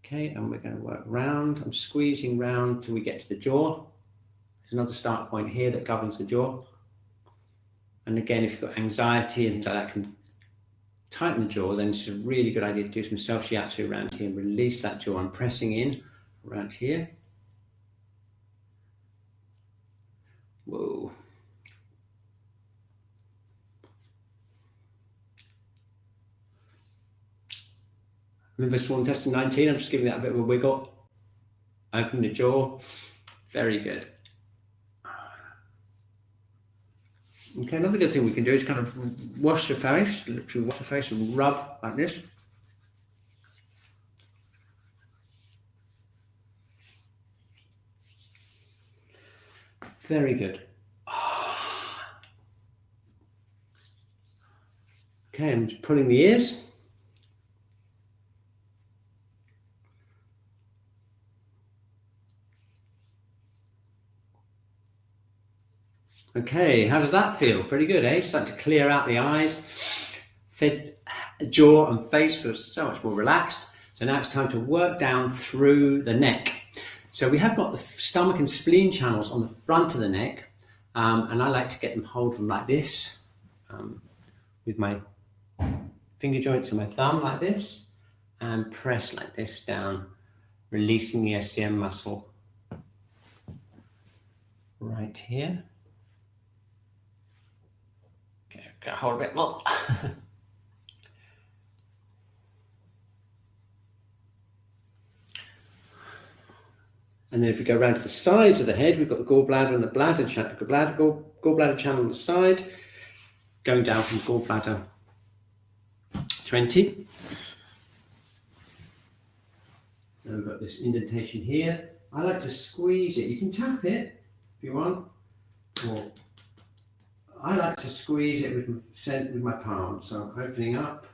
Okay, and we're going to work round. I'm squeezing round till we get to the jaw. There's another start point here that governs the jaw. And again, if you've got anxiety and things like that can tighten the jaw, then it's a really good idea to do some self shiatsu around here and release that jaw. I'm pressing in around here. Whoa. Remember swan test in 19? I'm just giving that a bit of a wiggle. Open the jaw. Very good. Okay, another good thing we can do is kind of wash the face, literally wash the face and rub like this. Very good. Okay, I'm just pulling the ears. Okay, how does that feel? Pretty good, eh? Starting to clear out the eyes. Jaw and face feel so much more relaxed. So now it's time to work down through the neck. So we have got the stomach and spleen channels on the front of the neck, and I like to get them hold them like this, with my finger joints and my thumb like this, and press like this down, releasing the SCM muscle right here. Get hold of it more. And then if we go around to the sides of the head, we've got the gallbladder and the bladder channel, gallbladder channel on the side, going down from gallbladder 20. And we've got this indentation here. I like to squeeze it. You can tap it if you want, or I like to squeeze it with my palm. So I'm opening up,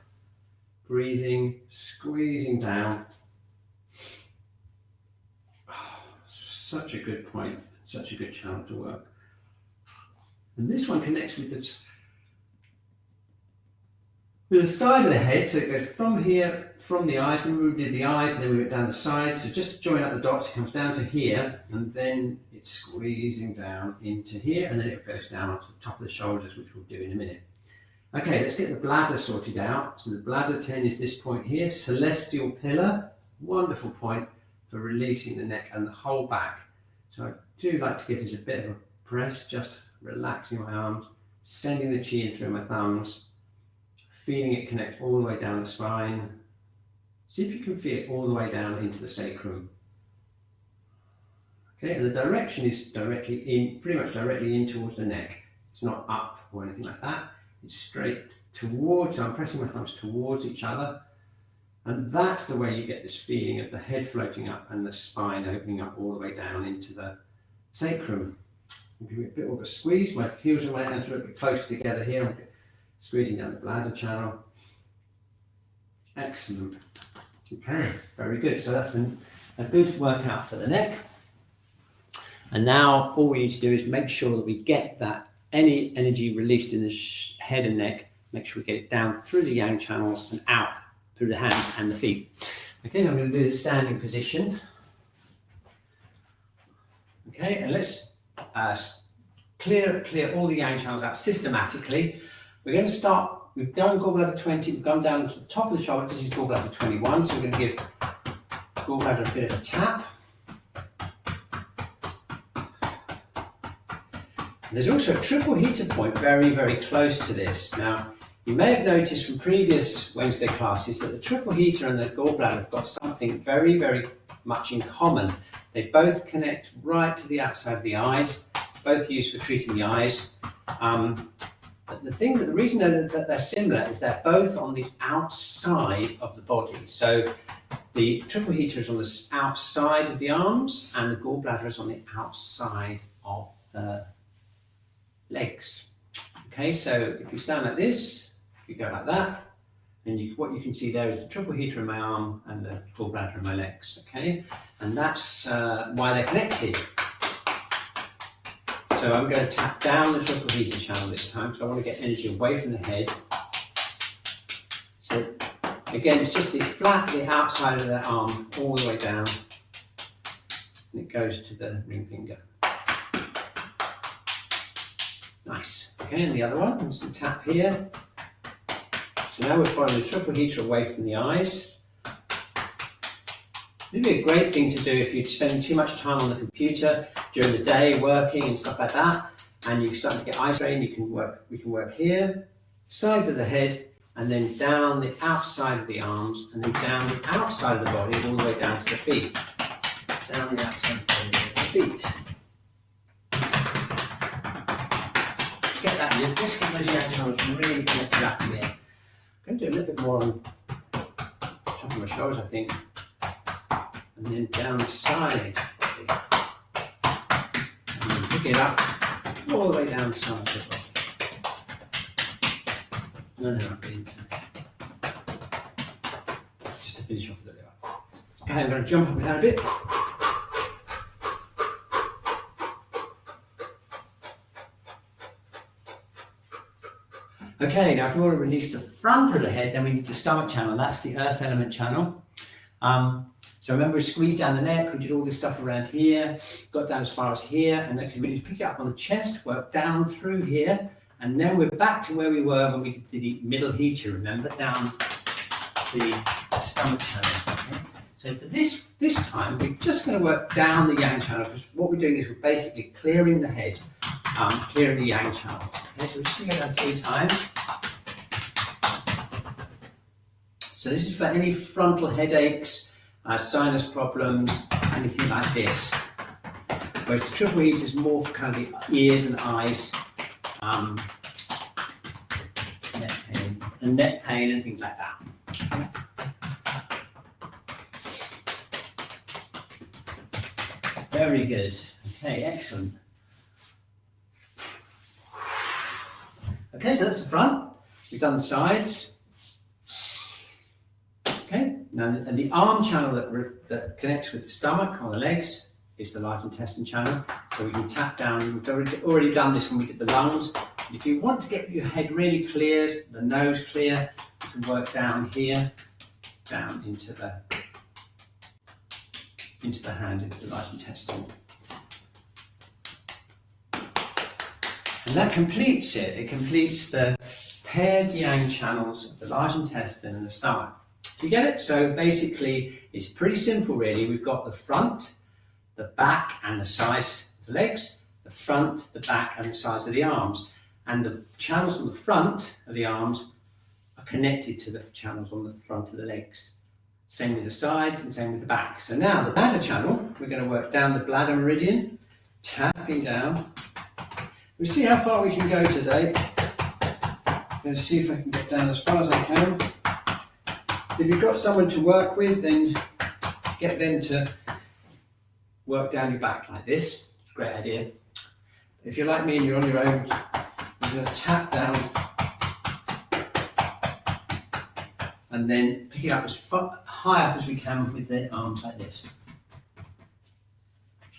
breathing, squeezing down. Such a good point, such a good channel to work. And this one connects with the side of the head, so it goes from here, from the eyes. We did the eyes, and then we went down the side. So just join up the dots, it comes down to here, and then it's squeezing down into here, and then it goes down onto the top of the shoulders, which we'll do in a minute. Okay, let's get the bladder sorted out. So the bladder 10 is this point here, celestial pillar, wonderful point for releasing the neck and the whole back. So I do like to give this a bit of a press, just relaxing my arms, sending the chi in through my thumbs, feeling it connect all the way down the spine. See if you can feel it all the way down into the sacrum. Okay, and the direction is directly in, pretty much directly in towards the neck. It's not up or anything like that. It's straight towards, so I'm pressing my thumbs towards each other. And that's the way you get this feeling of the head floating up and the spine opening up all the way down into the sacrum. I'll give it a bit more of a squeeze. My heels and my hands are a little bit closer together here. I'm squeezing down the bladder channel. Excellent. Okay, very good. So that's a good workout for the neck. And now all we need to do is make sure that we get that any energy released in the head and neck, make sure we get it down through the yang channels and out through the hands and the feet. Okay, I'm going to do the standing position. Okay, and let's clear all the yang channels out systematically. We're going to start, we've done gallbladder 20, we've gone down to the top of the shoulder. This is gallbladder 21, so we're going to give gallbladder a bit of a tap. There's also a triple heater point very, very close to this. Now, you may have noticed from previous Wednesday classes that the triple heater and the gallbladder have got something very, very much in common. They both connect right to the outside of the eyes, both used for treating the eyes. But the reason that they're similar is they're both on the outside of the body. So the triple heater is on the outside of the arms and the gallbladder is on the outside of the legs. Okay, so if you stand like this, you go like that, and what you can see there is the triple heater in my arm and the gallbladder in my legs. Okay, and that's why they're connected. So I'm going to tap down the triple heater channel this time, so I want to get energy away from the head. So again, it's just the outside of the arm all the way down, and it goes to the ring finger. Nice. Okay, and the other one, I'm just going to tap here. So now we're following the triple heater away from the eyes. It'd be a great thing to do if you're spending too much time on the computer during the day, working and stuff like that, and you're starting to get eye strain. We can work here, sides of the head, and then down the outside of the arms, and then down the outside of the body, all the way down to the feet. Down the outside of the body to the feet. Get that, you're just getting those yang channels really connected up here. I'm going to do a little bit more on top of my shoulders, I think, and then down the sides, and then pick it up all the way down the side of the body, and then up the inside, just to finish off with a little. Okay, I'm going to jump up and down a bit. Okay, now if we want to release the front of the head, then we need the stomach channel. That's the earth element channel. So remember, we squeezed down the neck, we did all this stuff around here, got down as far as here, and then we need to pick it up on the chest, work down through here, and then we're back to where we were when we did the middle heater, remember, down the stomach channel. Okay? So for this time, we're just going to work down the yang channel, because what we're doing is we're basically clearing the head, clearing the yang channel. Okay, so we're just going to go down 3 times. So this is for any frontal headaches, sinus problems, anything like this. Whereas the triple heater is more for kind of the ears and eyes, neck pain and things like that. Okay. Very good. Okay, excellent. Okay, so that's the front. We've done the sides. Okay, now and the arm channel that connects with the stomach or the legs is the large intestine channel. So we can tap down. We've already done this when we did the lungs. If you want to get your head really clear, the nose clear, you can work down here, down into the hand, into the large intestine. And that completes it. It completes the paired yang channels of the large intestine and the stomach. Do you get it? So basically, it's pretty simple, really. We've got the front, the back, and the sides of the legs, the front, the back, and the sides of the arms. And the channels on the front of the arms are connected to the channels on the front of the legs. Same with the sides and same with the back. So now the bladder channel, we're going to work down the bladder meridian, tapping down. We'll see how far we can go today. I'm going to see if I can get down as far as I can. If you've got someone to work with, then get them to work down your back like this. It's a great idea. If you're like me and you're on your own, you're going to tap down and then pick it up as high up as we can with the arms like this.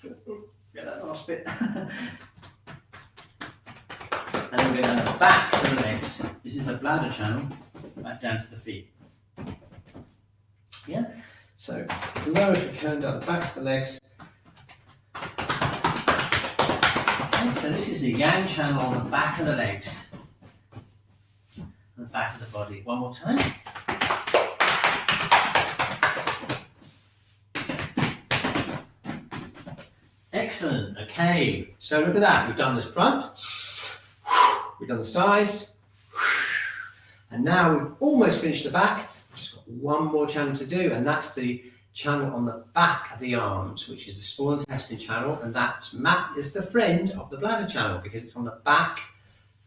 Get that last bit. And then we're going to go back to the legs. This is the bladder channel, back down to the feet. Yeah? So, as low as we can down the back to the legs. Okay, so this is the yang channel on the back of the legs. On the back of the body. One more time. Excellent. Okay, so look at that. We've done the front, we've done the sides, and now we've almost finished the back. We've just got one more channel to do, and that's the channel on the back of the arms, which is the small intestine channel, and that's the friend of the bladder channel because it's on the back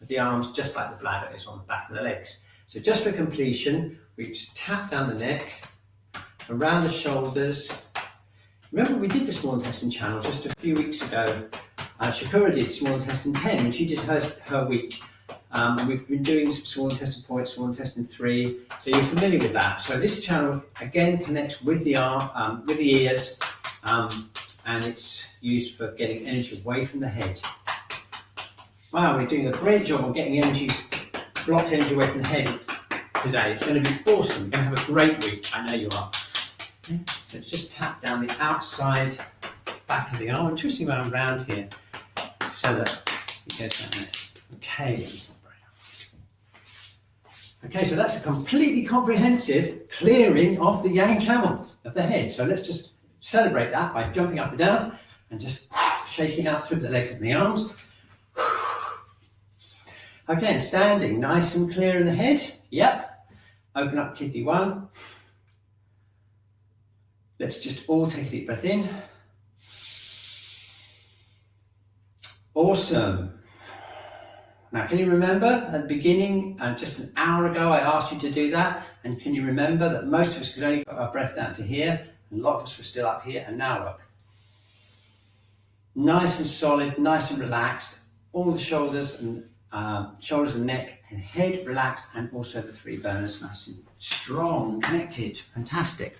of the arms, just like the bladder is on the back of the legs. So just for completion, we just tap down the neck, around the shoulders. Remember, we did the small intestine channel just a few weeks ago. Shakura did small intestine 10 when she did her week. And we've been doing some small intestine points, small intestine 3. So you're familiar with that. So this channel again connects with the arm, with the ears, and it's used for getting energy away from the head. Wow, we're doing a great job on getting blocked energy away from the head today. It's going to be awesome. You're going to have a great week. I know you are. Okay. Let's just tap down the outside back of the arm. I'm twisting around here so that it goes down there. Okay. Okay, so that's a completely comprehensive clearing of the yang channels of the head. So let's just celebrate that by jumping up and down and just shaking out through the legs and the arms. Again, standing nice and clear in the head. Yep. Open up kidney 1. Let's just all take a deep breath in. Awesome. Now, can you remember at the beginning, just an hour ago, I asked you to do that? And can you remember that most of us could only put our breath down to here, and a lot of us were still up here, and now look. Nice and solid, nice and relaxed. All the shoulders and neck and head relaxed, and also the 3 burners nice and strong, connected. Fantastic.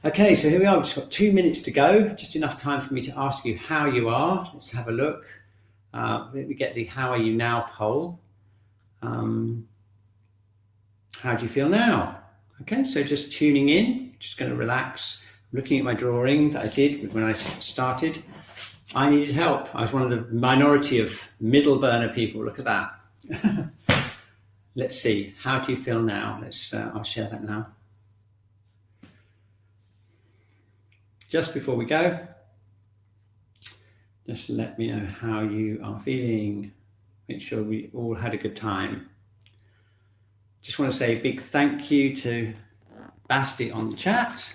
Okay, so here we are. We've just got 2 minutes to go. Just enough time for me to ask you how you are. Let's have a look. Let me get the how are you now poll. How do you feel now? Okay, so just tuning in, just going to relax. Looking at my drawing that I did when I started. I needed help. I was one of the minority of middle burner people. Look at that. Let's see. How do you feel now? I'll share that now. Just before we go, just let me know how you are feeling. Make sure we all had a good time. Just want to say a big thank you to Basti on the chat.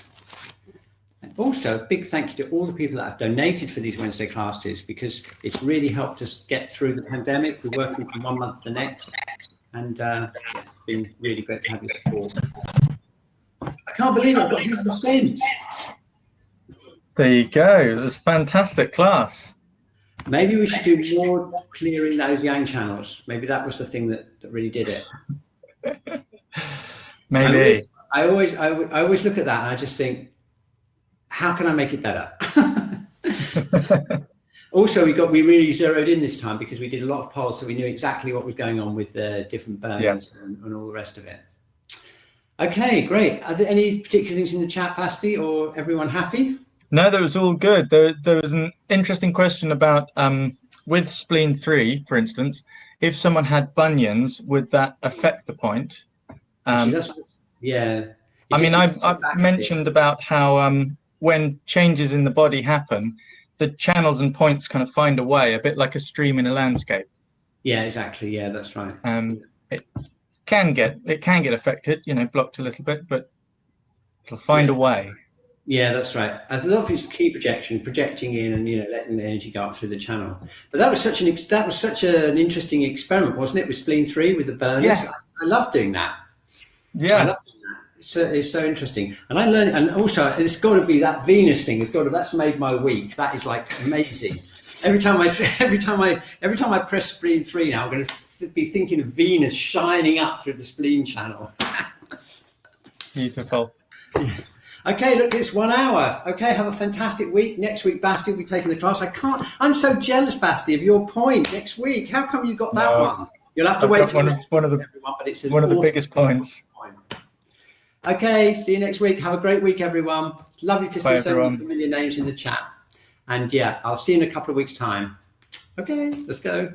And also a big thank you to all the people that have donated for these Wednesday classes, because it's really helped us get through the pandemic. We're working from one month to the next. And it's been really great to have your support. I can't believe I've got 100%. There you go. It was a fantastic class. Maybe we should do more clearing those yang channels. Maybe that was the thing that really did it. Maybe. I always look at that and I just think, how can I make it better? Also, we really zeroed in this time because we did a lot of polls, so we knew exactly what was going on with the different burners and all the rest of it. Okay, great. Are there any particular things in the chat, Basti, or everyone happy? No, that was all good. There was an interesting question about with spleen 3, for instance, if someone had bunions, would that affect the point? Yeah. I mean, I've mentioned about how when changes in the body happen, the channels and points kind of find a way, a bit like a stream in a landscape. Yeah, exactly. Yeah, that's right. It can get affected, blocked a little bit, but it'll find a way. Yeah, that's right. I love his key projecting in and letting the energy go up through the channel. But that was such an interesting experiment, wasn't it, with spleen 3 with the burners? Yeah. I love doing that. Yeah. I love doing that. It's so interesting, and I learned, and also it's got to be that Venus thing. That's made my week. That is like amazing. Every time I press spleen 3 now, I'm going to be thinking of Venus shining up through the spleen channel. Beautiful. Okay, look, it's 1 hour. Okay, have a fantastic week. Next week, Basti will be taking the class. I'm so jealous, Basti, of your point next week. How come you got that one? You'll have to wait till one of the biggest points. Okay, see you next week. Have a great week, everyone. Lovely to see so many familiar names in the chat. And yeah, I'll see you in a couple of weeks' time. Okay, let's go.